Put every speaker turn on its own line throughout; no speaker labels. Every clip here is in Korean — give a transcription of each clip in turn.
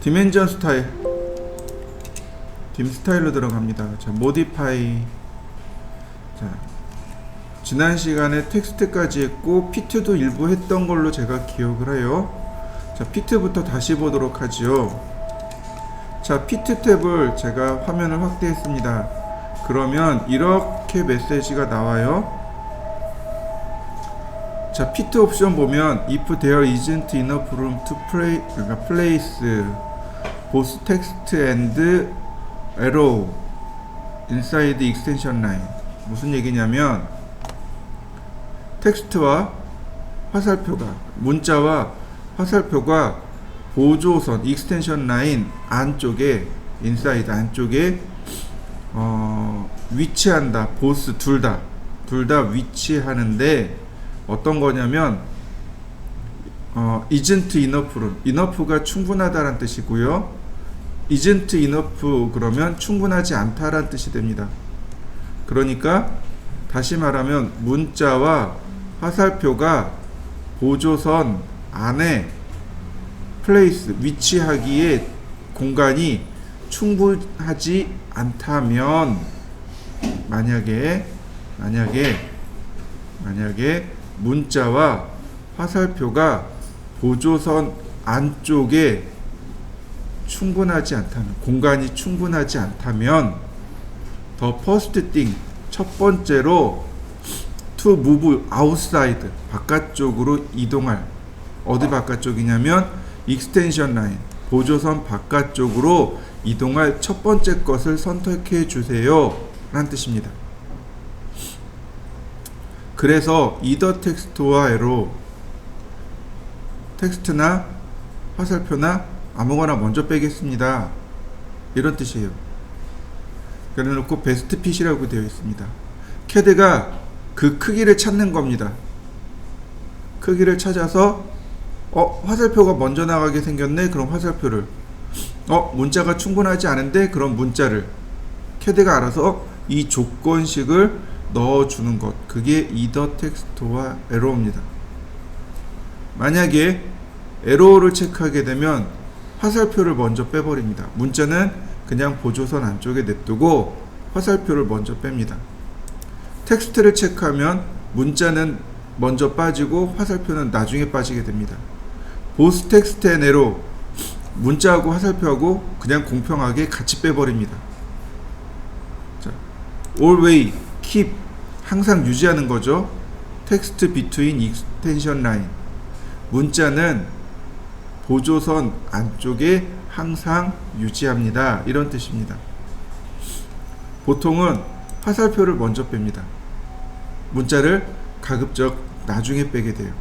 디멘전 스타일, dim 스타일로 들어갑니다. 자, 모디파이. 자, 지난 시간에 텍스트까지 했고 피트도 일부 했던 걸로 제가 기억을 해요. 자, 피트부터 다시 보도록 하지요. 자, 피트 탭을 제가 화면을 확대했습니다. 그러면 이렇게 메시지가 나와요. 자, 피트 옵션 보면 if there isn't enough room to place both text and arrow inside the extension line. 무슨 얘기냐면 텍스트와 화살표가, 문자와 화살표가 보조선 익스텐션 라인 안쪽에, 인사이드 안쪽에 위치한다. 보스 둘 다 위치하는데 어떤 거냐면 isn't enough room, enough가 충분하다란 뜻이고요. isn't enough 그러면 충분하지 않다란 뜻이 됩니다. 그러니까 다시 말하면 문자와 화살표가 보조선 안에 플레이스, 위치하기에 공간이 충분하지 않다면, 만약에 문자와 화살표가 보조선 안쪽에 충분하지 않다면, 공간이 충분하지 않다면 the first thing, 첫 번째로 to move outside, 바깥쪽으로 이동할, 어디 바깥쪽이냐면 익스텐션 라인, 보조선 바깥쪽으로 이동할 첫 번째 것을 선택해 주세요 라는 뜻입니다. 그래서 either 텍스트와 에로, 텍스트나 화살표나 아무거나 먼저 빼겠습니다, 이런 뜻이에요. 그래놓고 베스트 핏이라고 되어 있습니다. 캐드가 그 크기를 찾는 겁니다. 크기를 찾아서 화살표가 먼저 나가게 생겼네, 그럼 화살표를, 문자가 충분하지 않은데, 그럼 문자를, 캐드가 알아서 이 조건식을 넣어주는 것, 그게 either 텍스트와 에로우입니다. 만약에 에로우를 체크하게 되면 화살표를 먼저 빼버립니다. 문자는 그냥 보조선 안쪽에 냅두고 화살표를 먼저 뺍니다. 텍스트를 체크하면 문자는 먼저 빠지고 화살표는 나중에 빠지게 됩니다. 보스 텍스트 앤 에로, 문자하고 화살표하고 그냥 공평하게 같이 빼버립니다. 자, always, keep, 항상 유지하는 거죠. text between extension line, 문자는 보조선 안쪽에 항상 유지합니다, 이런 뜻입니다. 보통은 화살표를 먼저 뺍니다. 문자를 가급적 나중에 빼게 돼요.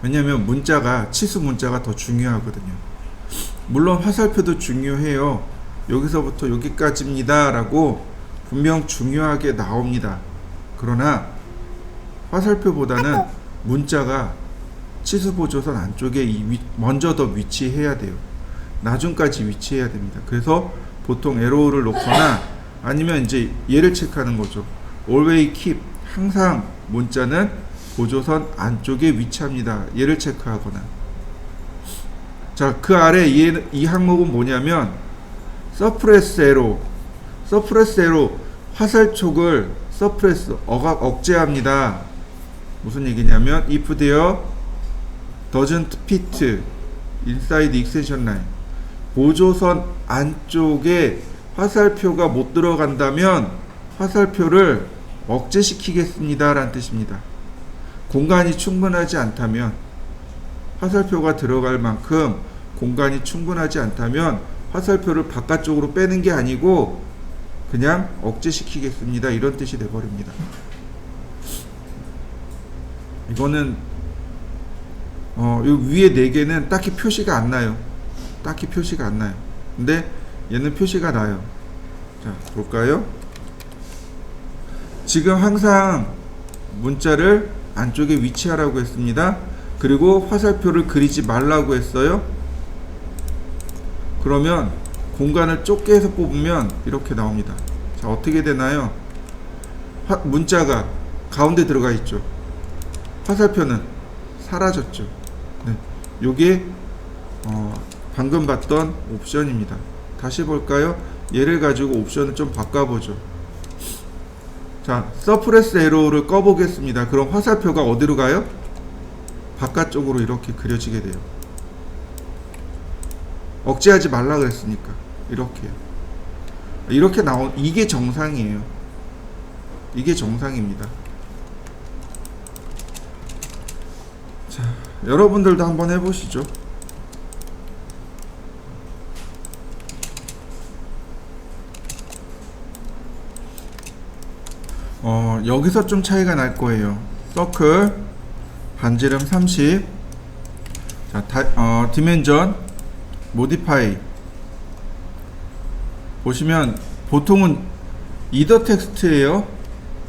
왜냐하면 문자가, 치수 문자가 더 중요하거든요. 물론 화살표도 중요해요. 여기서부터 여기까지입니다 라고 분명 중요하게 나옵니다. 그러나 화살표보다는 문자가 치수 보조선 안쪽에 먼저 더 위치해야 돼요. 나중까지 위치해야 됩니다. 그래서 보통 에로우를 놓거나 아니면 이제 얘를 체크하는 거죠. always keep, 항상 문자는 보조선 안쪽에 위치합니다, 얘를 체크하거나. 자, 그 아래 이 항목은 뭐냐면 suppress arrow, suppress arrow, 화살촉을 suppress, 억제합니다. 무슨 얘기냐면 if there doesn't fit inside extension line, 보조선 안쪽에 화살표가 못 들어간다면 화살표를 억제시키겠습니다 라는 뜻입니다. 공간이 충분하지 않다면, 화살표가 들어갈 만큼 공간이 충분하지 않다면 화살표를 바깥쪽으로 빼는 게 아니고 그냥 억제시키겠습니다, 이런 뜻이 되어버립니다. 이거는 요 위에 4개는 딱히 표시가 안 나요. 근데 얘는 표시가 나요. 자, 볼까요? 지금 항상 문자를 안쪽에 위치하라고 했습니다. 그리고 화살표를 그리지 말라고 했어요. 그러면 공간을 좁게 해서 뽑으면 이렇게 나옵니다. 자, 어떻게 되나요? 문자가 가운데 들어가 있죠. 화살표는 사라졌죠. 네. 요게 방금 봤던 옵션입니다. 다시 볼까요? 얘를 가지고 옵션을 좀 바꿔보죠. 자, 서프레스 에로를 꺼보겠습니다. 그럼 화살표가 어디로 가요? 바깥쪽으로 이렇게 그려지게 돼요. 억제하지 말라 그랬으니까 이렇게요. 이렇게 나온 이게 정상이에요. 이게 정상입니다. 자, 여러분들도 한번 해보시죠. 여기서 좀 차이가 날 거예요. 서클 반지름 30. 자, 디멘전 모디파이 보시면 보통은 이더 텍스트예요.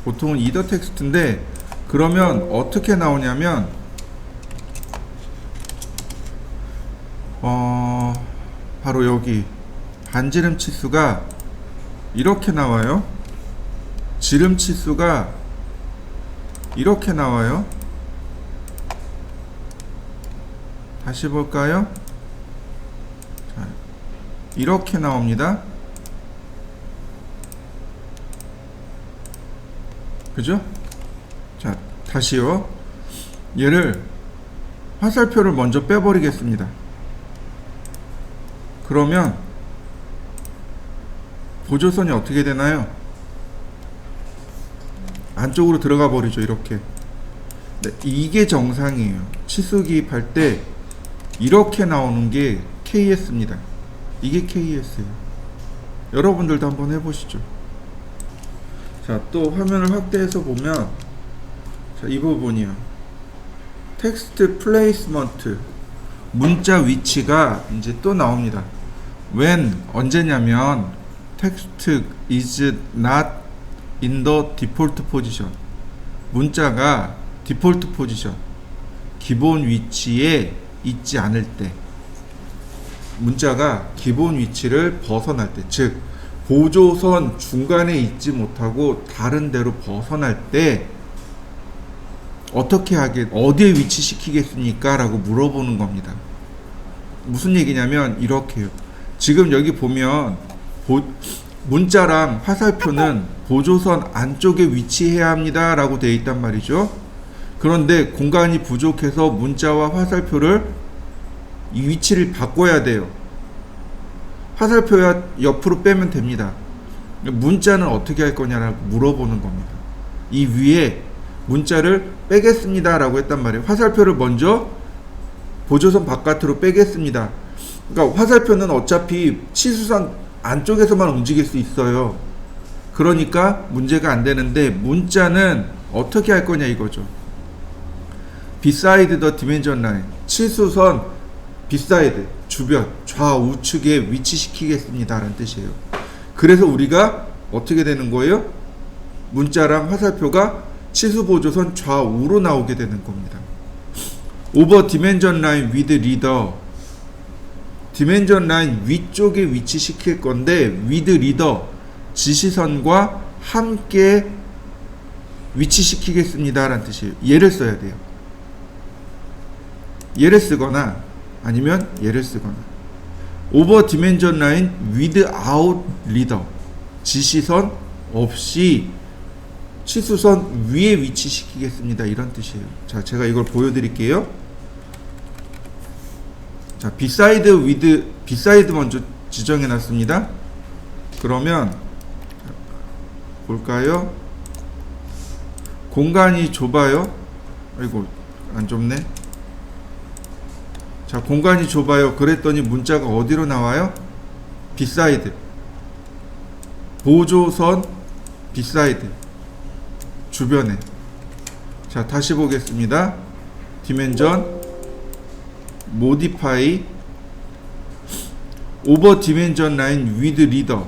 보통은 이더 텍스트인데 그러면 어떻게 나오냐면 바로 여기 반지름 치수가 이렇게 나와요. 지름 치수가 이렇게 나와요. 다시 볼까요? 자, 이렇게 나옵니다. 그죠? 자, 다시요. 얘를 화살표를 먼저 빼버리겠습니다. 그러면 보조선이 어떻게 되나요? 안쪽으로 들어가 버리죠. 이렇게. 네, 이게 정상이에요. 치수 기입할 때 이렇게 나오는 게 KS입니다. 이게 KS예요. 여러분들도 한번 해보시죠. 자, 또 화면을 확대해서 보면 자, 이 부분이요. 텍스트 플레이스먼트 문자 위치가 이제 또 나옵니다. when 언제냐면 text is not in the default position. 문자가 디폴트 포지션 기본 위치에 있지 않을 때, 문자가 기본 위치를 벗어날 때, 즉 보조선 중간에 있지 못하고 다른 데로 벗어날 때 어떻게 어디에 위치시키겠습니까? 라고 물어보는 겁니다. 무슨 얘기냐면 이렇게요. 지금 여기 보면 문자랑 화살표는 보조선 안쪽에 위치해야 합니다 라고 되어 있단 말이죠. 그런데 공간이 부족해서 문자와 화살표를 이 위치를 바꿔야 돼요. 화살표야 옆으로 빼면 됩니다. 문자는 어떻게 할 거냐라고 물어보는 겁니다. 이 위에 문자를 빼겠습니다 라고 했단 말이에요. 화살표를 먼저 보조선 바깥으로 빼겠습니다. 그러니까 화살표는 어차피 치수선 안쪽에서만 움직일 수 있어요. 그러니까 문제가 안 되는데 문자는 어떻게 할 거냐 이거죠. beside the dimension line, 치수선 beside, 주변, 좌우측에 위치시키겠습니다 라는 뜻이에요. 그래서 우리가 어떻게 되는 거예요? 문자랑 화살표가 치수 보조선 좌우로 나오게 되는 겁니다. over dimension line with reader, 디멘전 라인 위쪽에 위치시킬 건데 with reader, 지시선과 함께 위치시키겠습니다 라는 뜻이에요. 얘를 써야 돼요. 얘를 쓰거나 아니면 얘를 쓰거나. over dimension line without reader, 지시선 없이 치수선 위에 위치시키겠습니다 이런 뜻이에요. 자, 제가 이걸 보여드릴게요. 자, beside 먼저 지정해 놨습니다. 그러면 볼까요? 공간이 좁아요. 아이고, 안 좁네. 자, 공간이 좁아요. 그랬더니 문자가 어디로 나와요? beside, 보조선 beside, 주변에. 자, 다시 보겠습니다. 디멘전 modify over dimension line with reader,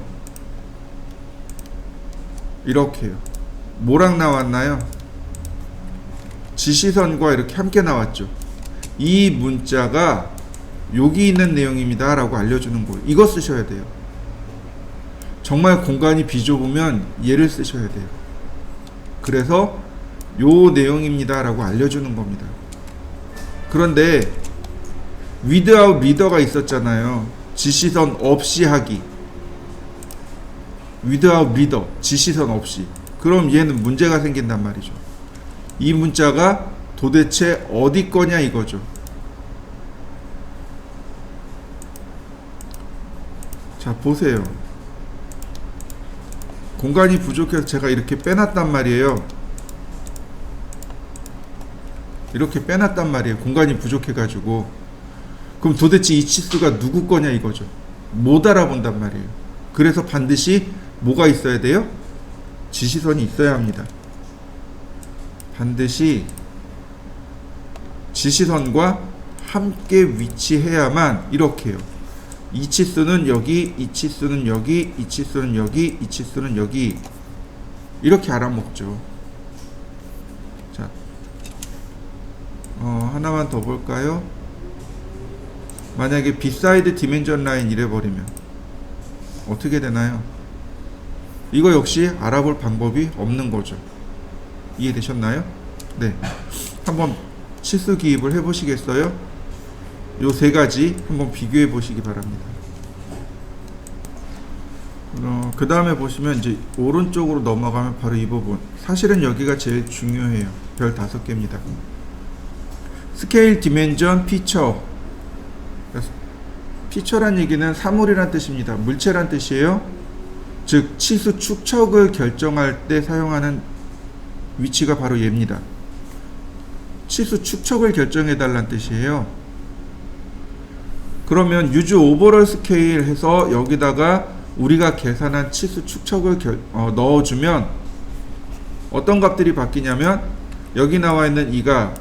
이렇게요. 뭐랑 나왔나요? 지시선과 이렇게 함께 나왔죠. 이 문자가 여기 있는 내용입니다 라고 알려주는 거예요. 이거 쓰셔야 돼요. 정말 공간이 비좁으면 얘를 쓰셔야 돼요. 그래서 요 내용입니다 라고 알려주는 겁니다. 그런데 without 리더가 있었잖아요. 지시선 없이 하기. without 리더, 지시선 없이. 그럼 얘는 문제가 생긴단 말이죠. 이 문자가 도대체 어디 거냐 이거죠. 자, 보세요. 공간이 부족해서 제가 이렇게 빼놨단 말이에요. 이렇게 빼놨단 말이에요. 공간이 부족해가지고. 그럼 도대체 이 치수가 누구 거냐 이거죠. 못 알아본단 말이에요. 그래서 반드시 뭐가 있어야 돼요? 지시선이 있어야 합니다. 반드시 지시선과 함께 위치해야만 이렇게 해요. 이 치수는 여기, 이 치수는 여기, 이 치수는 여기, 이 치수는 여기. 이렇게 알아먹죠. 자, 하나만 더 볼까요? 만약에 비사이드 디멘전 라인 이래버리면 어떻게 되나요? 이거 역시 알아볼 방법이 없는 거죠. 이해되셨나요? 네. 한번 치수 기입을 해보시겠어요? 요 세 가지 한번 비교해 보시기 바랍니다. 그 다음에 보시면 이제 오른쪽으로 넘어가면 바로 이 부분. 사실은 여기가 제일 중요해요. 별 5개입니다. 스케일 디멘전 피처. 피처란 얘기는 사물이란 뜻입니다. 물체란 뜻이에요. 즉 치수 축척을 결정할 때 사용하는 위치가 바로 얘입니다. 치수 축척을 결정해 달라는 뜻이에요. 그러면 유즈 오버롤 스케일 해서 여기다가 우리가 계산한 치수 축척을 넣어주면 어떤 값들이 바뀌냐면 여기 나와 있는 이가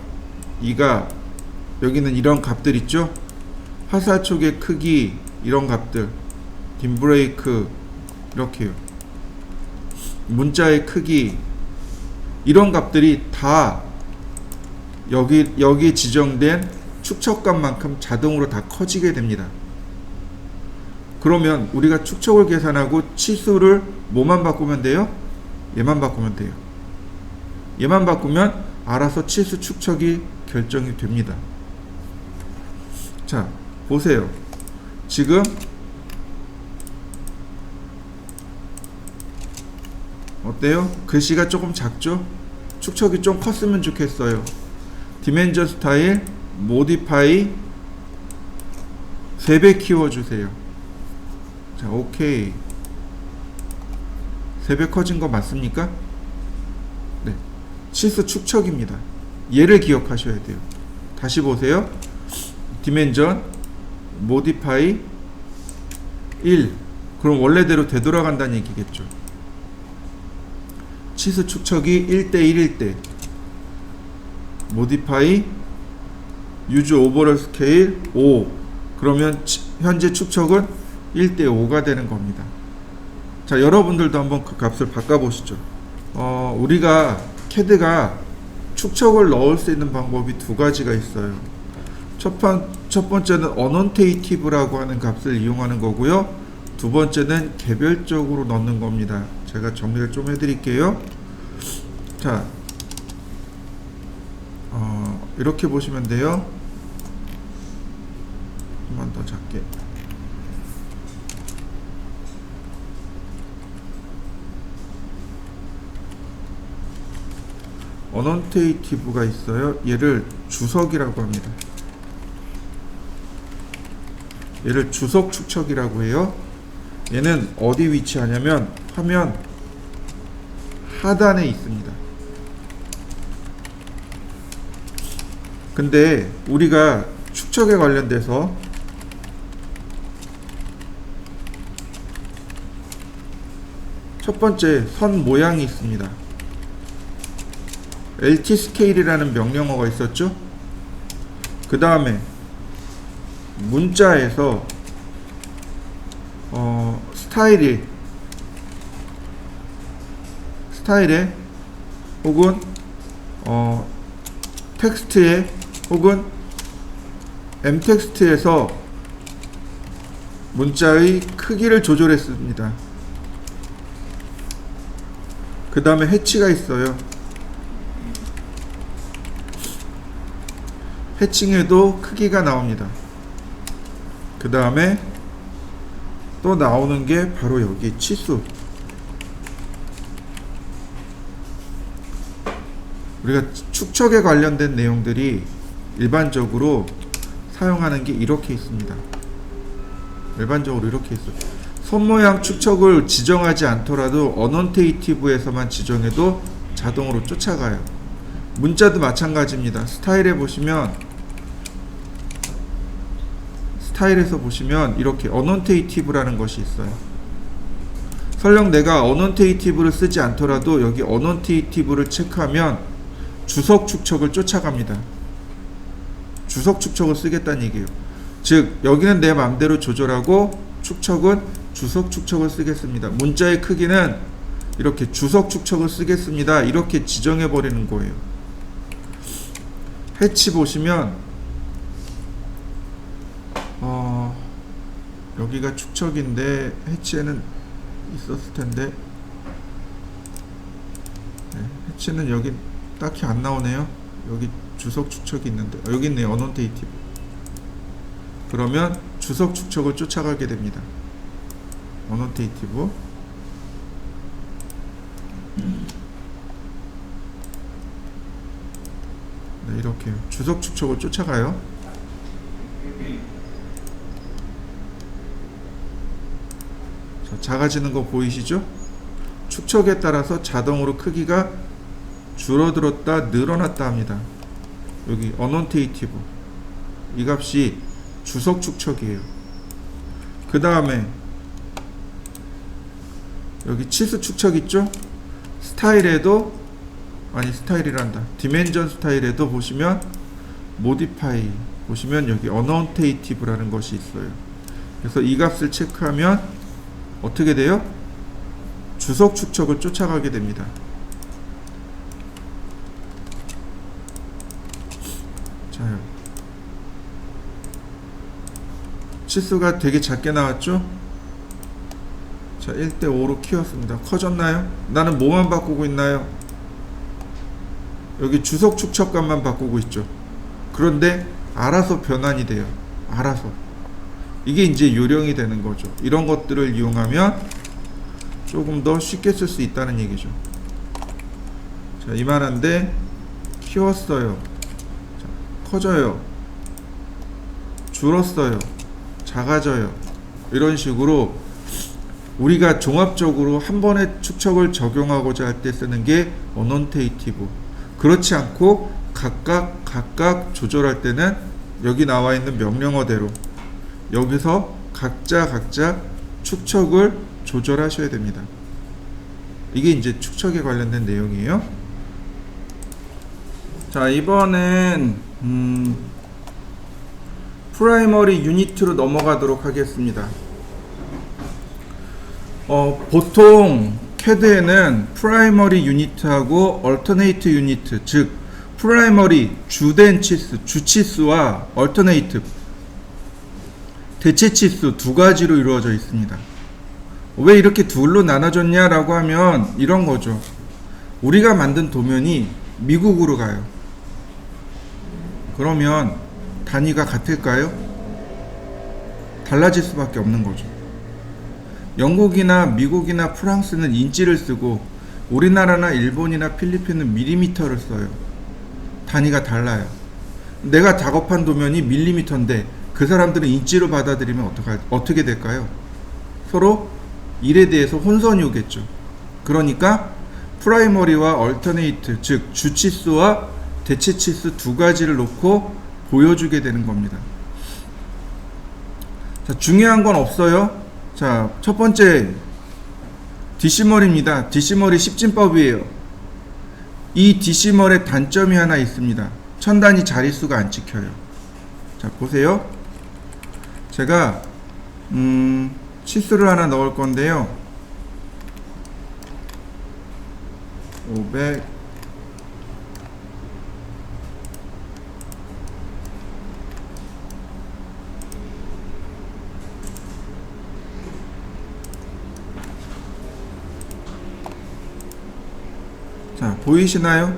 여기는 이런 값들 있죠. 화살촉의 크기 이런 값들, 딘브레이크 이렇게요. 문자의 크기 이런 값들이 다 여기 지정된 축척값만큼 자동으로 다 커지게 됩니다. 그러면 우리가 축척을 계산하고 치수를 뭐만 바꾸면 돼요? 얘만 바꾸면 돼요. 얘만 바꾸면 알아서 치수 축척이 결정이 됩니다. 자, 보세요. 지금 어때요? 글씨가 조금 작죠? 축척이 좀 컸으면 좋겠어요. 디멘전 스타일 모디파이 3배 키워주세요. 자, 오케이. 3배 커진 거 맞습니까? 네. 치수 축척입니다. 얘를 기억하셔야 돼요. 다시 보세요. 디멘전 모디파이 1. 그럼 원래대로 되돌아간다는 얘기겠죠. 치수 축척이 1대1일 때 모디파이 유즈 오버롤 스케일 5. 그러면 현재 축척은 1대5가 되는 겁니다. 자, 여러분들도 한번 그 값을 바꿔보시죠. 우리가 CAD가 축척을 넣을 수 있는 방법이 2가지가 있어요. 첫 번째는 어논테이티브라고 하는 값을 이용하는 거고요. 두 번째는 개별적으로 넣는 겁니다. 제가 정리를 좀 해드릴게요. 자, 이렇게 보시면 돼요. 한 번 더 작게. 어논테이티브가 있어요. 얘를 주석이라고 합니다. 얘를 주석 축척이라고 해요. 얘는 어디 위치하냐면 화면 하단에 있습니다. 근데 우리가 축척에 관련돼서 첫 번째 선 모양이 있습니다. LT 스케일이라는 명령어가 있었죠. 그 다음에 문자에서 스타일에 혹은 텍스트에 혹은 m텍스트에서 문자의 크기를 조절했습니다. 그 다음에 해치가 있어요. 해칭에도 크기가 나옵니다. 그 다음에 또 나오는 게 바로 여기 치수. 우리가 축척에 관련된 내용들이 일반적으로 사용하는 게 이렇게 있습니다. 일반적으로 이렇게 있어요. 손모양 축척을 지정하지 않더라도 어넌테이티브에서만 지정해도 자동으로 쫓아가요. 문자도 마찬가지입니다. 스타일에 보시면, 스타일에서 보시면 이렇게 어넌테이티브라는 것이 있어요. 설령 내가 어넌테이티브를 쓰지 않더라도 여기 어넌테이티브를 체크하면 주석 축척을 쫓아갑니다. 주석 축척을 쓰겠다는 얘기예요. 즉 여기는 내 마음대로 조절하고 축척은 주석 축척을 쓰겠습니다. 문자의 크기는 이렇게 주석 축척을 쓰겠습니다. 이렇게 지정해 버리는 거예요. 해치 보시면 여기가 축척인데 해치에는 있었을 텐데, 네, 해치는 여기 딱히 안 나오네요. 여기 주석 축척이 있는데 여기 있네요. 어넌테이티브. 그러면 주석 축척을 쫓아가게 됩니다. 어넌테이티브. 네, 이렇게 주석 축척을 쫓아가요. 자, 작아지는 거 보이시죠? 축척에 따라서 자동으로 크기가 줄어들었다 늘어났다 합니다. 여기 어넌테이티브, 이 값이 주석 축척이에요. 그 다음에 여기 치수 축척 있죠? 스타일에도, 아니 스타일이란다, 디멘전 스타일에도 보시면 모디파이 보시면 여기 어넌테이티브라는 것이 있어요. 그래서 이 값을 체크하면 어떻게 돼요? 주석 축척을 쫓아가게 됩니다. 자요. 치수가 되게 작게 나왔죠? 자, 1:5로 키웠습니다. 커졌나요? 나는 뭐만 바꾸고 있나요? 여기 주석 축척값만 바꾸고 있죠. 그런데 알아서 변환이 돼요. 알아서. 이게 이제 요령이 되는 거죠. 이런 것들을 이용하면 조금 더 쉽게 쓸 수 있다는 얘기죠. 자, 이만한데 키웠어요. 자, 커져요. 줄었어요. 작아져요. 이런 식으로 우리가 종합적으로 한 번에 축척을 적용하고자 할 때 쓰는 게 어넌테이티브. 그렇지 않고 각각 조절할 때는 여기 나와 있는 명령어대로 여기서 각자 축척을 조절하셔야 됩니다. 이게 이제 축척에 관련된 내용이에요. 자, 이번엔 프라이머리 유니트로 넘어가도록 하겠습니다. 보통 CAD에는 프라이머리 유니트하고 얼터네이트 유니트, 즉 프라이머리 주된 치수, 주치수와 얼터네이트 대체 치수 두 가지로 이루어져 있습니다. 왜 이렇게 둘로 나눠졌냐 라고 하면 이런 거죠. 우리가 만든 도면이 미국으로 가요. 그러면 단위가 같을까요? 달라질 수밖에 없는 거죠. 영국이나 미국이나 프랑스는 인치를 쓰고 우리나라나 일본이나 필리핀은 밀리미터를 써요. 단위가 달라요. 내가 작업한 도면이 밀리미터인데 그 사람들은 인치로 받아들이면 어떻게 될까요? 서로 일에 대해서 혼선이 오겠죠. 그러니까 프라이머리와 얼터네이트, 즉 주치수와 대체치수 두 가지를 놓고 보여주게 되는 겁니다. 자, 중요한 건 없어요. 자, 첫 번째 디시멀입니다. 디시멀이 십진법이에요. 이 디시멀의 단점이 하나 있습니다. 천단위 자릿수가 안 찍혀요. 자, 보세요. 제가 치수를 하나 넣을 건데요. 500 자, 보이시나요?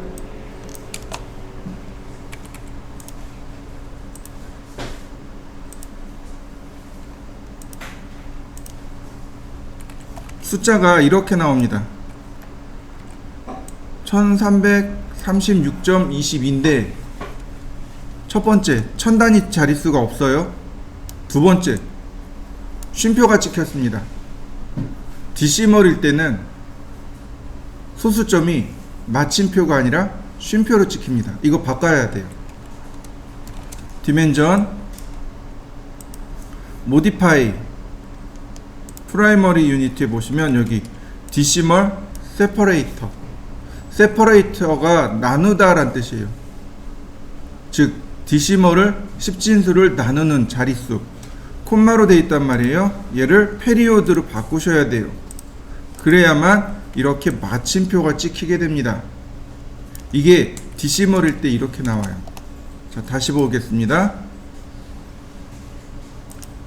숫자가 이렇게 나옵니다. 1336.22인데 첫 번째 1000단위 자릿수가 없어요. 두 번째 쉼표가 찍혔습니다. 디시멀일 때는 소수점이 마침표가 아니라 쉼표로 찍힙니다. 이거 바꿔야 돼요. 디멘전 모디파이 프라이머리 유니트에 보시면 여기 디시멀 세퍼레이터가 나누다 란 뜻이에요. 즉 디시멀을 10진수를 나누는 자릿수 콤마로 되어 있단 말이에요. 얘를 페리오드로 바꾸셔야 돼요. 그래야만 이렇게 마침표가 찍히게 됩니다. 이게 디시멀일 때 이렇게 나와요. 자, 다시 보겠습니다.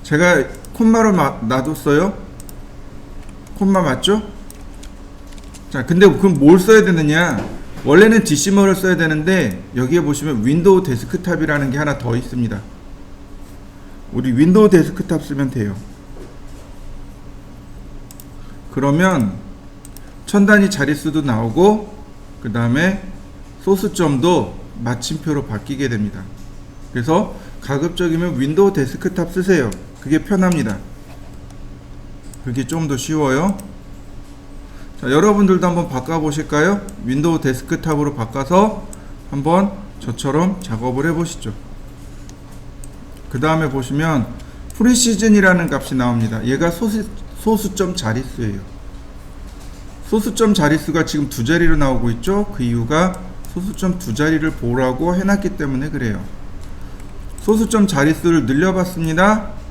제가 콤마로 놔뒀어요. 콤마 맞죠? 자, 근데 그럼 뭘 써야 되느냐? 원래는 디시멀을 써야 되는데 여기에 보시면 윈도우 데스크탑이라는 게 하나 더 있습니다. 우리 윈도우 데스크탑 쓰면 돼요. 그러면 1000단위 자릿수도 나오고 그 다음에 소수점도 마침표로 바뀌게 됩니다. 그래서 가급적이면 윈도우 데스크탑 쓰세요. 그게 편합니다. 그게 좀 더 쉬워요. 자, 여러분들도 한번 바꿔보실까요? 윈도우 데스크탑으로 바꿔서 한번 저처럼 작업을 해보시죠. 그 다음에 보시면 프리시즌이라는 값이 나옵니다. 얘가 소수점 자릿수예요. 소수점 자릿수가 지금 두 자리로 나오고 있죠. 그 이유가 소수점 두 자리를 보라고 해놨기 때문에 그래요. 소수점 자릿수를 늘려봤습니다.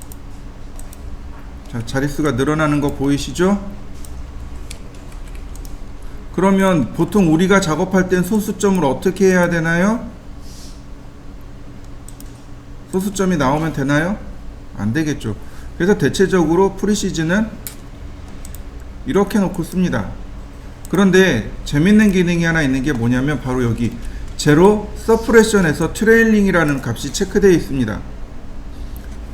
자, 자릿수가 늘어나는 거 보이시죠? 그러면 보통 우리가 작업할 땐 소수점을 어떻게 해야 되나요? 소수점이 나오면 되나요? 안 되겠죠. 그래서 대체적으로 프리시즌은 이렇게 놓고 씁니다. 그런데 재밌는 기능이 하나 있는 게 뭐냐면 바로 여기 제로 서프레션에서 트레일링이라는 값이 체크되어 있습니다.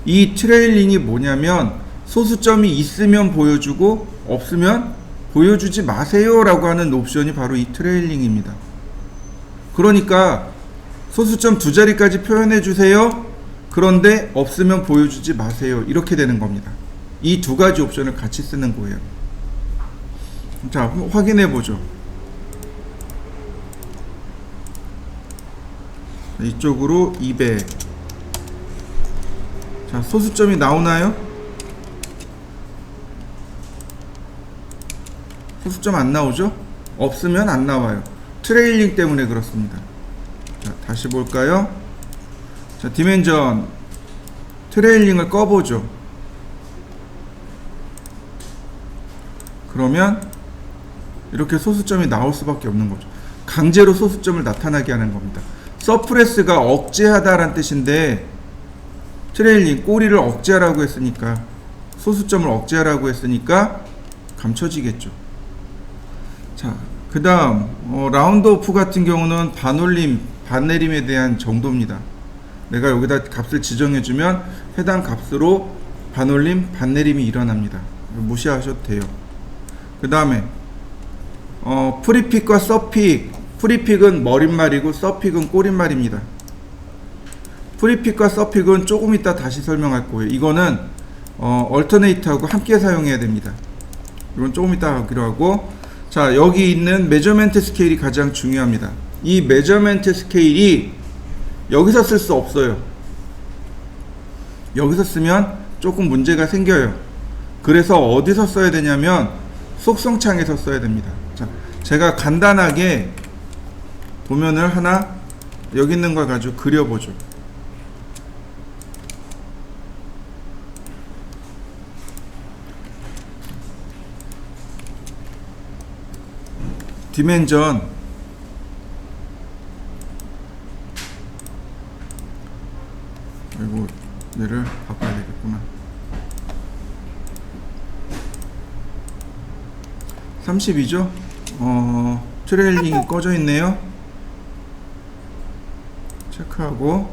이 트레일링이 뭐냐면 소수점이 있으면 보여주고 없으면 보여주지 마세요 라고 하는 옵션이 바로 이 트레일링입니다. 그러니까 소수점 두 자리까지 표현해 주세요. 그런데 없으면 보여주지 마세요. 이렇게 되는 겁니다. 이 두 가지 옵션을 같이 쓰는 거예요. 자, 확인해 보죠. 이쪽으로 200. 자, 소수점이 나오나요? 소수점 안 나오죠? 없으면 안 나와요. 트레일링 때문에 그렇습니다. 자, 다시 볼까요? 자, 디멘전 트레일링을 꺼보죠. 그러면 이렇게 소수점이 나올 수밖에 없는 거죠. 강제로 소수점을 나타나게 하는 겁니다. 서프레스가 억제하다란 뜻인데 트레일링 꼬리를 억제하라고 했으니까 소수점을 억제하라고 했으니까 감춰지겠죠. 자, 그 다음 라운드 오프 같은 경우는 반올림 반내림에 대한 정도입니다. 내가 여기다 값을 지정해주면 해당 값으로 반올림 반내림이 일어납니다. 무시하셔도 돼요. 그 다음에 프리픽과 서픽. 프리픽은 머릿말이고 서픽은 꼬릿말입니다. 프리픽과 서픽은 조금 이따 다시 설명할 거예요. 이거는 얼터네이트하고 함께 사용해야 됩니다. 이건 조금 이따 하기로 하고, 자, 여기 있는 메저먼트 스케일이 가장 중요합니다. 이 메저먼트 스케일이 여기서 쓸 수 없어요. 여기서 쓰면 조금 문제가 생겨요. 그래서 어디서 써야 되냐면 속성창에서 써야 됩니다. 자, 제가 간단하게 도면을 하나 여기 있는 걸 가지고 그려보죠. 디멘전 아이고, 얘를 바꿔야 되겠구나. 32죠? 트레일링이 꺼져 있네요. 체크하고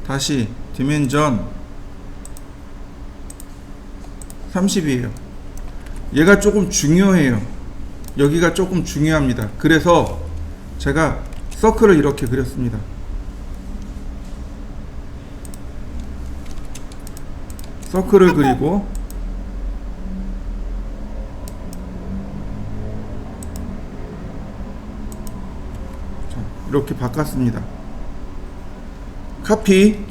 다시 디멘전 30이에요. 얘가 조금 중요해요. 여기가 조금 중요합니다. 그래서 제가 서클을 이렇게 그렸습니다. 서클을 그리고 자, 이렇게 바꿨습니다. 카피,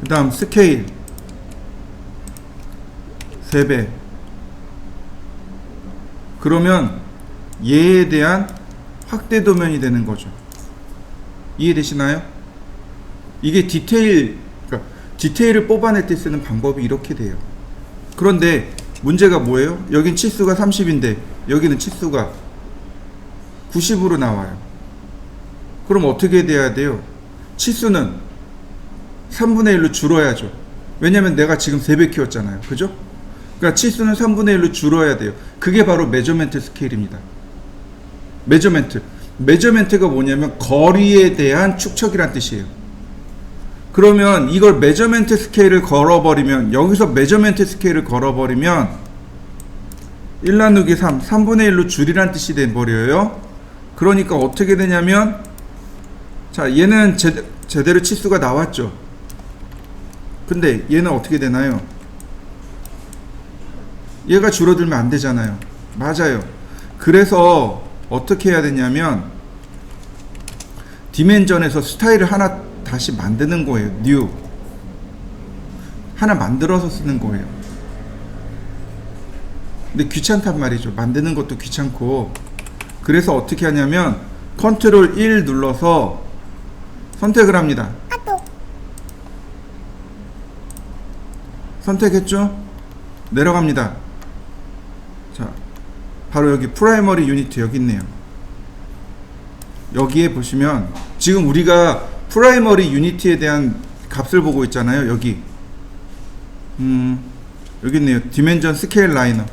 그 다음 스케일 3배. 그러면 얘에 대한 확대 도면이 되는 거죠. 이해되시나요? 이게 그러니까 디테일을 뽑아낼 때 쓰는 방법이 이렇게 돼요. 그런데 문제가 뭐예요? 여긴 치수가 30인데 여기는 치수가 90으로 나와요. 그럼 어떻게 돼야 돼요? 치수는 3분의 1로 줄어야죠. 왜냐면 내가 지금 3배 키웠잖아요. 그죠? 그러니까 치수는 3분의 1로 줄어야 돼요. 그게 바로 메저멘트 스케일입니다. 메저멘트가 뭐냐면 거리에 대한 축척이란 뜻이에요. 그러면 이걸 메저멘트 스케일을 걸어버리면, 여기서 메저멘트 스케일을 걸어버리면 1 나누기 3분의 1로 줄이란 뜻이 돼버려요. 그러니까 어떻게 되냐면, 자, 얘는 제대로 치수가 나왔죠. 근데 얘는 어떻게 되나요? 얘가 줄어들면 안 되잖아요. 맞아요. 그래서 어떻게 해야 되냐면 디멘전에서 스타일을 하나 다시 만드는 거예요. 뉴 하나 만들어서 쓰는 거예요. 근데 귀찮단 말이죠. 만드는 것도 귀찮고. 그래서 어떻게 하냐면 컨트롤 1 눌러서 선택을 합니다. 선택했죠? 내려갑니다. 자, 바로 여기 프라이머리 유니트 여기 있네요. 여기에 보시면 지금 우리가 프라이머리 유니트에 대한 값을 보고 있잖아요. 여기 여기 있네요. 디멘전 스케일 라이너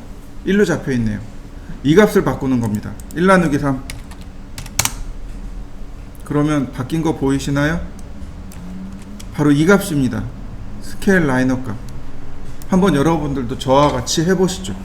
1로 잡혀 있네요. 이 값을 바꾸는 겁니다. 1 나누기 3. 그러면 바뀐 거 보이시나요? 바로 이 값입니다. 스케일 라이너 값. 한번 여러분들도 저와 같이 해보시죠.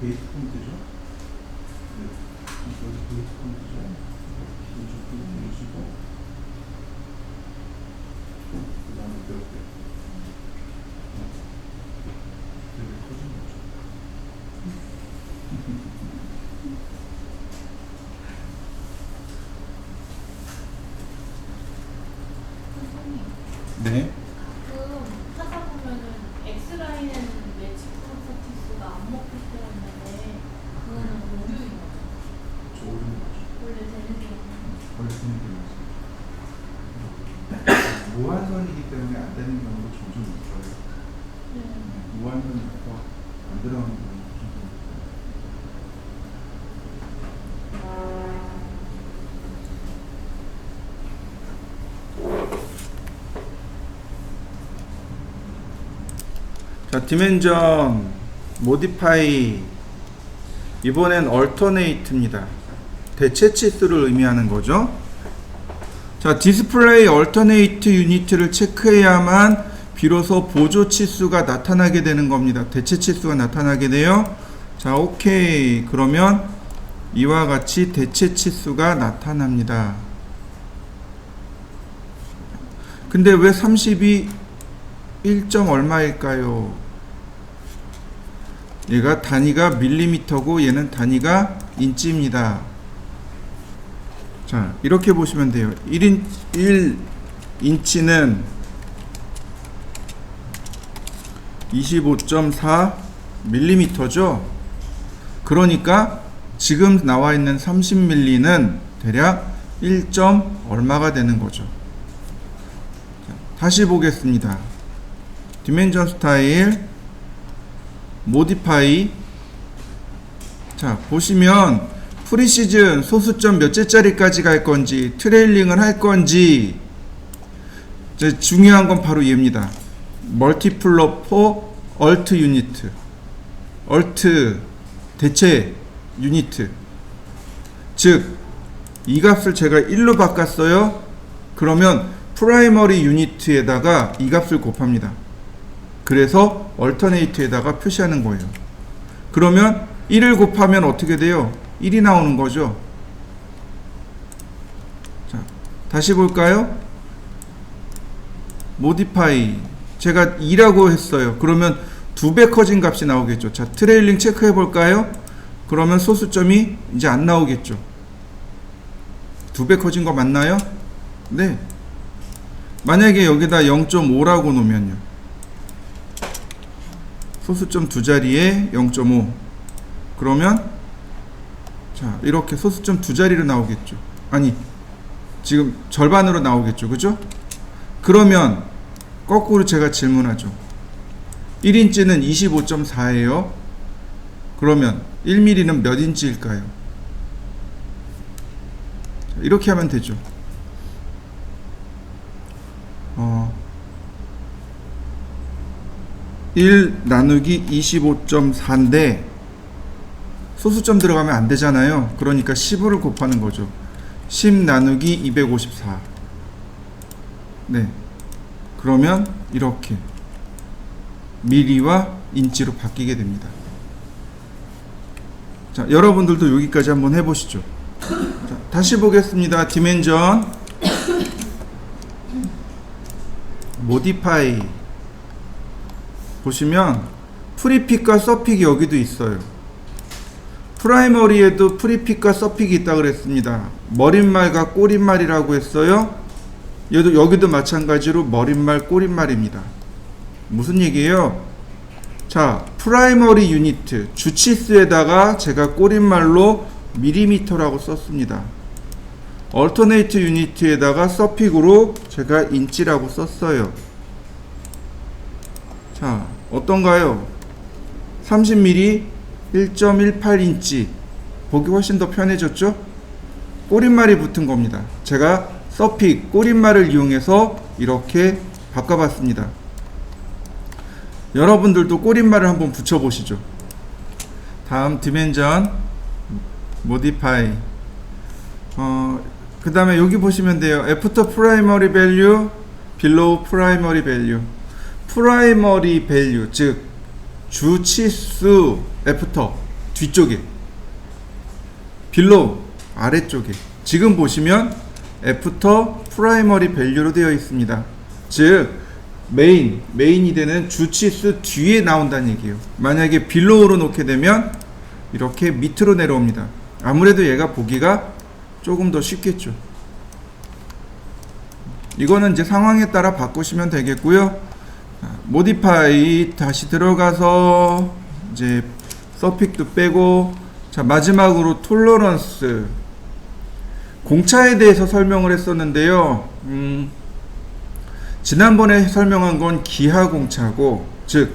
베이스 포인트죠? 네. 여기 베이스 포인트죠? 이쪽도 누르시고 그 다음에 몇 배? 되게 커진 거죠. 네.
가끔 하다 보면은 X라인에는 매직 프로퍼티스가 안 먹힐 때가 있는데 그거는 오류인 거죠.
좋은 거죠.
원래 되는 게
원래 되는 게 무한선이기 때문에 안 되는 경우도 종종 있어요.
네.
무한선이라서 안 들어가는 경우도 종종 있어요. 자, 디멘전 모디파이 이번엔 얼터네이트입니다. 대체 치수를 의미하는 거죠. 자, 디스플레이 얼터네이트 유니트를 체크해야만 비로소 보조 치수가 나타나게 되는 겁니다. 대체 치수가 나타나게 돼요. 자, 오케이. 그러면 이와 같이 대체 치수가 나타납니다. 근데 왜 32 1점 얼마일까요? 얘가 단위가 밀리미터고 얘는 단위가 인치입니다. 자, 이렇게 보시면 돼요. 1인치는 25.4 밀리미터죠. 그러니까 지금 나와 있는 30밀리는 대략 1. 얼마가 되는 거죠. 자, 다시 보겠습니다. 디멘전 스타일 모디파이. 자, 보시면 프리시즌 소수점 몇째짜리까지 갈 건지 트레일링을 할 건지 이제 중요한 건 바로 얘입니다. 멀티플러 포 얼트 유니트, 얼트 대체 유니트. 즉 이 값을 제가 1로 바꿨어요. 그러면 프라이머리 유니트에다가 이 값을 곱합니다. 그래서 얼터네이트에다가 표시하는 거예요. 그러면 1을 곱하면 어떻게 돼요? 1이 나오는 거죠. 자, 다시 볼까요? 모디파이 제가 2라고 했어요. 그러면 2배 커진 값이 나오겠죠. 자, 트레일링 체크해 볼까요? 그러면 소수점이 이제 안 나오겠죠. 2배 커진 거 맞나요? 네. 만약에 여기다 0.5라고 놓으면요. 소수점 두 자리에 0.5. 그러면 자, 이렇게 소수점 두 자리로 나오겠죠. 아니, 지금 절반으로 나오겠죠. 그죠? 그러면 거꾸로 제가 질문하죠. 1인치는 25.4예요. 그러면 1mm는 몇 인치일까요? 이렇게 하면 되죠. 1 나누기 25.4인데 소수점 들어가면 안 되잖아요. 그러니까 15를 곱하는 거죠. 10 나누기 254. 네. 그러면 이렇게 미리와 인치로 바뀌게 됩니다. 자, 여러분들도 여기까지 한번 해보시죠. 자, 다시 보겠습니다. 디멘전 모디파이 보시면 프리픽과 서픽이 여기도 있어요. 프라이머리에도 프리픽과 서픽이 있다 그랬습니다. 머릿말과 꼬릿말이라고 했어요. 여기도 마찬가지로 머릿말 꼬릿말입니다. 무슨 얘기예요? 자, 프라이머리 유니트 주치수에다가 제가 꼬릿말로 밀리미터라고 썼습니다. 얼터네이트 유니트에다가 서픽으로 제가 인치라고 썼어요. 자, 어떤가요? 30mm 1.18인치 보기 훨씬 더 편해졌죠? 꼬릿말이 붙은 겁니다. 제가 서픽 꼬릿말을 이용해서 이렇게 바꿔봤습니다. 여러분들도 꼬릿말을 한번 붙여보시죠. 다음 디멘전 모디파이. 그 다음에 여기 보시면 돼요. After primary value, below primary value. 프라이머리 밸류, 즉 주치수 애프터 뒤쪽에, 빌로우 아래쪽에. 지금 보시면 애프터 프라이머리 밸류로 되어 있습니다. 즉 메인이 되는 주치수 뒤에 나온다는 얘기예요. 만약에 빌로우로 놓게 되면 이렇게 밑으로 내려옵니다. 아무래도 얘가 보기가 조금 더 쉽겠죠. 이거는 이제 상황에 따라 바꾸시면 되겠고요. 모디파이 다시 들어가서 이제 서픽도 빼고, 자 마지막으로 톨러런스, 공차에 대해서 설명을 했었는데요. 지난번에 설명한 건 기하 공차고, 즉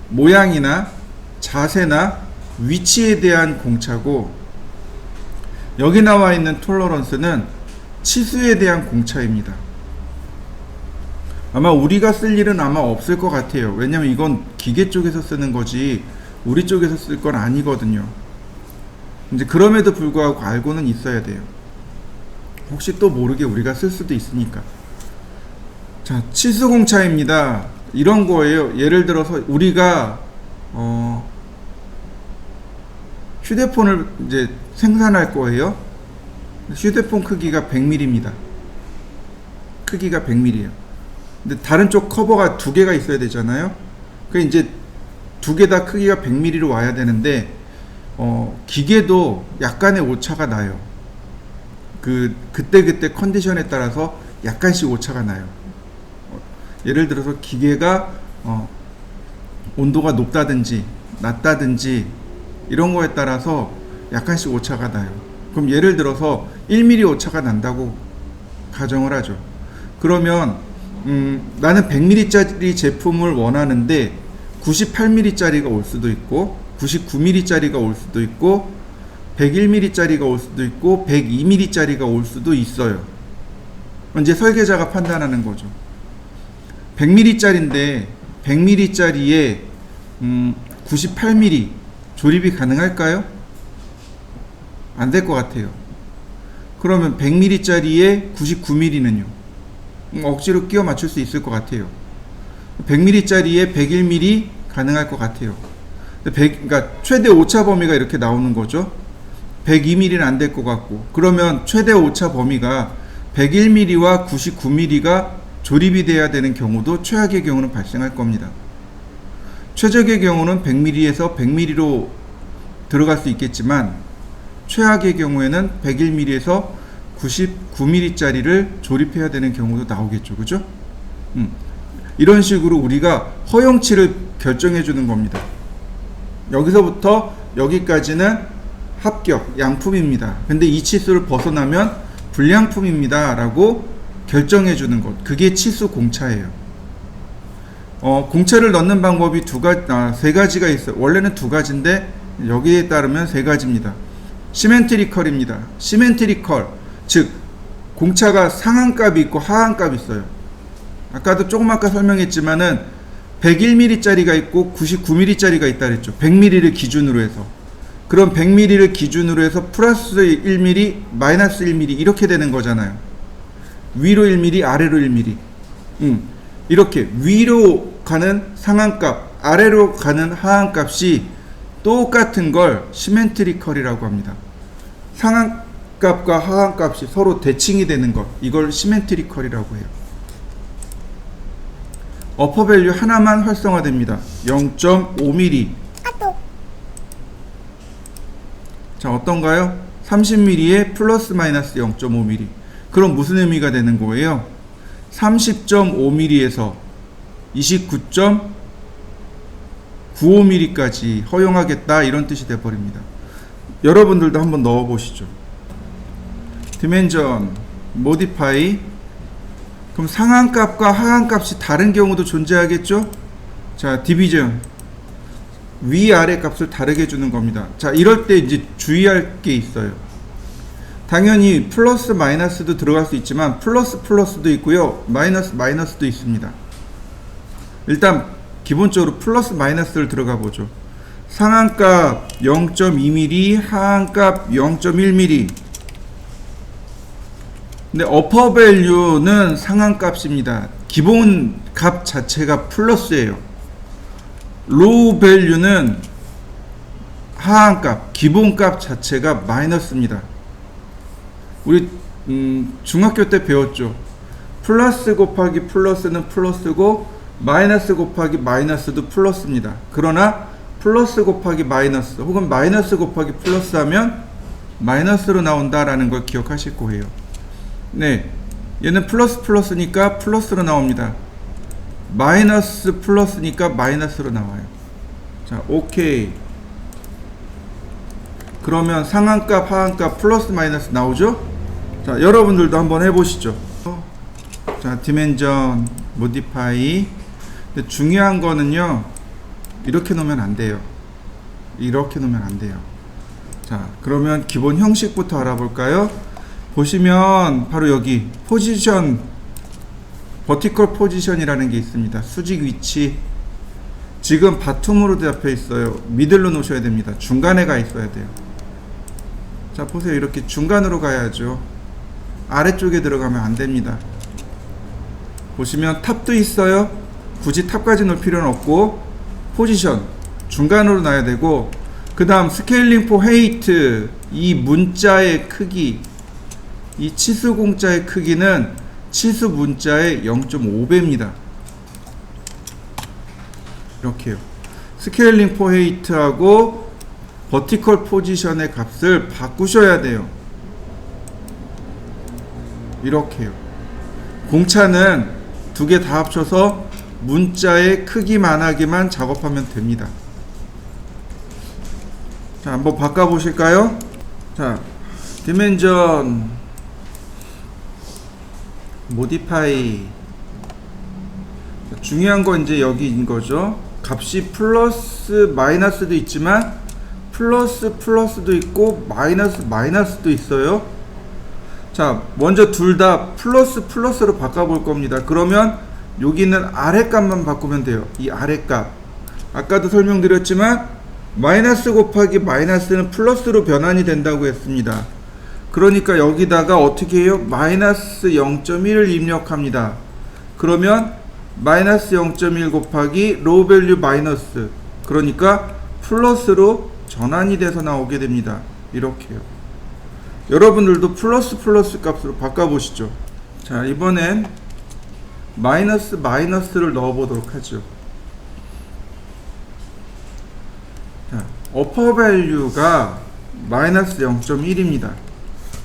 모양이나 자세나 위치에 대한 공차고, 여기 나와 있는 톨러런스는 치수에 대한 공차입니다. 아마 우리가 쓸 일은 아마 없을 것 같아요. 왜냐면 이건 기계 쪽에서 쓰는 거지 우리 쪽에서 쓸 건 아니거든요. 이제 그럼에도 불구하고 알고는 있어야 돼요. 혹시 또 모르게 우리가 쓸 수도 있으니까. 자, 치수 공차입니다. 이런 거예요. 예를 들어서 우리가 휴대폰을 이제 생산할 거예요. 휴대폰 크기가 100mm입니다. 크기가 100mm예요. 근데 다른 쪽 커버가 두 개가 있어야 되잖아요. 그 이제 두 개 다 크기가 100mm로 와야 되는데 기계도 약간의 오차가 나요. 그때 컨디션에 따라서 약간씩 오차가 나요. 예를 들어서 기계가 온도가 높다든지 낮다든지 이런 거에 따라서 약간씩 오차가 나요. 그럼 예를 들어서 1mm 오차가 난다고 가정을 하죠. 그러면 나는 100mm짜리 제품을 원하는데 98mm짜리가 올 수도 있고 99mm짜리가 올 수도 있고 101mm짜리가 올 수도 있고 102mm짜리가 올 수도 있어요. 이제 설계자가 판단하는 거죠. 100mm짜리인데 100mm짜리에 98mm 조립이 가능할까요? 안 될 것 같아요. 그러면 100mm짜리에 99mm는요? 억지로 끼워 맞출 수 있을 것 같아요. 100mm짜리에 101mm 가능할 것 같아요. 그러니까 최대 오차 범위가 이렇게 나오는 거죠. 102mm는 안 될 것 같고, 그러면 최대 오차 범위가 101mm와 99mm가 조립이 돼야 되는 경우도 최악의 경우는 발생할 겁니다. 최적의 경우는 100mm에서 100mm로 들어갈 수 있겠지만 최악의 경우에는 101mm에서 99mm짜리를 조립해야 되는 경우도 나오겠죠. 그죠? 이런 식으로 우리가 허용치를 결정해 주는 겁니다. 여기서부터 여기까지는 합격, 양품입니다. 근데 이 치수를 벗어나면 불량품입니다 라고 결정해 주는 것, 그게 치수 공차예요. 공차를 넣는 방법이 세 가지가 있어요. 원래는 두 가지인데 여기에 따르면 세 가지입니다. 시멘트리컬입니다. 시멘트리컬, 즉 공차가 상한값이 있고 하한값이 있어요. 아까도 조금 아까 설명했지만은 101mm짜리가 있고 99mm짜리가 있다 그랬죠. 100mm를 기준으로 해서. 그럼 100mm를 기준으로 해서 플러스 1mm, 마이너스 1mm 이렇게 되는 거잖아요. 위로 1mm, 아래로 1mm. 이렇게 위로 가는 상한값, 아래로 가는 하한값이 똑같은 걸 시멘트리컬이라고 합니다. 상한값과 하한값이 서로 대칭이 되는 것, 이걸 시멘트리컬이라고 해요. 어퍼 밸류 하나만 활성화됩니다. 0.5mm. 자, 어떤가요? 30mm에 플러스 마이너스 0.5mm. 그럼 무슨 의미가 되는 거예요? 30.5mm에서 29.95mm까지 허용하겠다, 이런 뜻이 되어버립니다. 여러분들도 한번 넣어보시죠. 디멘전, 모디파이. 그럼 상한값과 하한값이 다른 경우도 존재하겠죠? 자, 디비전. 위아래 값을 다르게 주는 겁니다. 자, 이럴 때 이제 주의할 게 있어요. 당연히 플러스 마이너스도 들어갈 수 있지만 플러스도 있고요, 마이너스도 있습니다. 일단 기본적으로 플러스 마이너스를 들어가 보죠. 상한값 0.2mm, 하한값 0.1mm. 근데 어퍼 밸류는 상한값입니다. 기본 값 자체가 플러스예요. 로우 밸류는 하한값, 기본값 자체가 마이너스입니다. 우리 중학교 때 배웠죠. 플러스 곱하기 플러스는 플러스고 마이너스 곱하기 마이너스도 플러스입니다. 그러나 플러스 곱하기 마이너스 혹은 마이너스 곱하기 플러스 하면 마이너스로 나온다라는 걸 기억하실 거예요. 네, 얘는 플러스 플러스니까 플러스로 나옵니다. 마이너스 플러스니까 마이너스로 나와요. 자, 오케이. 그러면 상한값, 하한값 플러스 마이너스 나오죠? 자, 여러분들도 한번 해보시죠. 자, 디멘전 모디파이. 근데 중요한 거는요, 이렇게 놓으면 안 돼요. 이렇게 놓으면 안 돼요. 자, 그러면 기본 형식부터 알아볼까요? 보시면 바로 여기 포지션, 버티컬 포지션이라는 게 있습니다. 수직 위치. 지금 바텀으로 잡혀 있어요. 미들로 놓으셔야 됩니다. 중간에 가 있어야 돼요. 자, 보세요. 이렇게 중간으로 가야죠. 아래쪽에 들어가면 안 됩니다. 보시면 탑도 있어요. 굳이 탑까지 놓을 필요는 없고, 포지션 중간으로 놔야 되고, 그 다음 스케일링 포 헤이트, 이 문자의 크기, 이 치수 공자의 크기는 치수 문자의 0.5배입니다. 이렇게요. 스케일링 포 헤이트하고 버티컬 포지션의 값을 바꾸셔야 돼요. 이렇게요. 공차는 두 개 다 합쳐서 문자의 크기만하게만 작업하면 됩니다. 자, 한번 바꿔보실까요? 자, 디멘전 모디파이. 중요한 건 이제 여기인 거죠. 값이 플러스 마이너스도 있지만 플러스 플러스도 있고 마이너스 마이너스도 있어요. 자, 먼저 둘 다 플러스 플러스로 바꿔볼 겁니다. 그러면 여기는 아래값만 바꾸면 돼요. 이 아래값. 아까도 설명드렸지만 마이너스 곱하기 마이너스는 플러스로 변환이 된다고 했습니다. 그러니까 여기다가 어떻게 해요? 마이너스 0.1을 입력합니다. 그러면 마이너스 0.1 곱하기 로우 밸류 마이너스, 그러니까 플러스로 전환이 돼서 나오게 됩니다. 이렇게요. 여러분들도 플러스 플러스 값으로 바꿔보시죠. 자, 이번엔 마이너스 마이너스를 넣어보도록 하죠. 자, 어퍼 밸류가 마이너스 0.1입니다.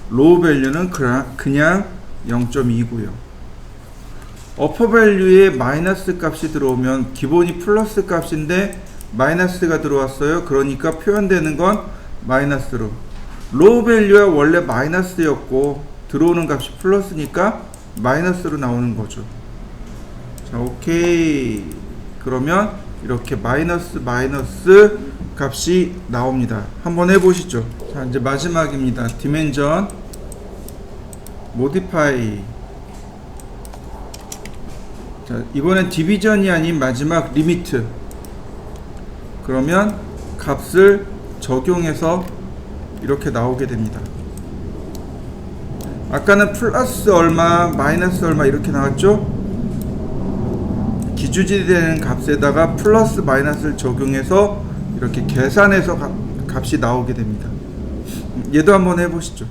로우 밸류는 그냥 0.2고요. 어퍼 밸류에 마이너스 값이 들어오면 기본이 플러스 값인데 마이너스가 들어왔어요. 그러니까 표현되는 건 마이너스로. 로우 밸류가 원래 마이너스였고 들어오는 값이 플러스니까 마이너스로 나오는 거죠. 자, 오케이. 그러면 이렇게 마이너스 마이너스 값이 나옵니다. 한번 해보시죠. 자, 이제 마지막입니다. 디멘전 모디파이. 자, 이번엔 디비전이 아닌 마지막 리미트. 그러면 값을 적용해서 이렇게 나오게 됩니다. 아까는 플러스 얼마, 마이너스 얼마 이렇게 나왔죠? 기준이 되는 값에다가 플러스 마이너스를 적용해서 이렇게 계산해서 값이 나오게 됩니다. 얘도 한번 해보시죠.